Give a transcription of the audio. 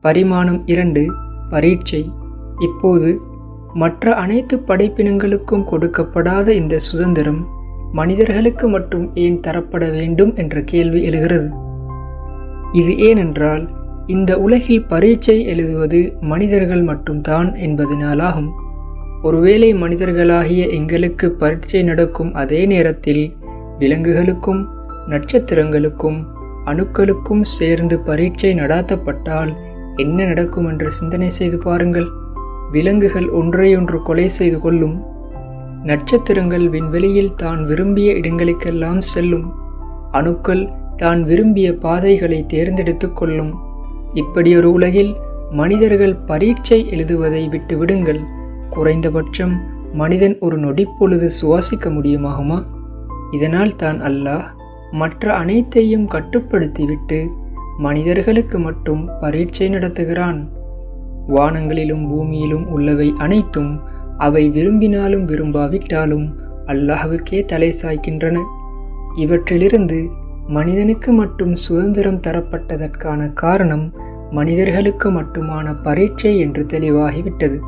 பரிமாணம் 2 பரீட்சை. இப்போது மற்ற அனைத்து படைப்பினங்களுக்கும் கொடுக்கப்படாத இந்த சுதந்திரம் மனிதர்களுக்கு மட்டும் ஏன் தரப்பட வேண்டும் என்ற கேள்வி எழுகிறது. இது ஏனென்றால் இந்த உலகில் பரீட்சை எழுதுவது மனிதர்கள் மட்டும்தான் என்பதனாலாகும். ஒருவேளை மனிதர்களாகிய எங்களுக்கு பரீட்சை நடக்கும் அதே நேரத்தில் விலங்குகளுக்கும் நட்சத்திரங்களுக்கும் அணுக்களுக்கும் சேர்ந்து பரீட்சை நடாத்தப்பட்டால் என்ன நடக்கும் என்று சிந்தனை செய்து பாருங்கள். விலங்குகள் ஒன்றையொன்று கொலை செய்து கொள்ளும். நட்சத்திரங்கள் விண்வெளியில் தான் விரும்பிய இடங்களுக்கெல்லாம் செல்லும். அணுக்கள் தான் விரும்பிய பாதைகளை தேர்ந்தெடுத்து கொள்ளும். இப்படியொரு உலகில் மனிதர்கள் பரீட்சை எழுதுவதை விட்டுவிடுங்கள். குறைந்தபட்சம் மனிதன் ஒரு நொடிப்பொழுது சுவாசிக்க முடியுமாகுமா? இதனால் தான் அல்லாஹ் மற்ற அனைத்தையும் கட்டுப்படுத்திவிட்டு மனிதர்களுக்கு மட்டும் பரீட்சை நடத்துகிறான். வானங்களிலும் பூமியிலும் உள்ளவை அனைத்தும் அவை விரும்பினாலும் விரும்பாவிட்டாலும் அல்லாஹ்வுக்கே தலை சாய்க்கின்றன. இவற்றிலிருந்து மனிதனுக்கு மட்டும் சுதந்திரம் தரப்பட்டதற்கான காரணம் மனிதர்களுக்கு மட்டுமான பரீட்சை என்று தெளிவாகிவிட்டது.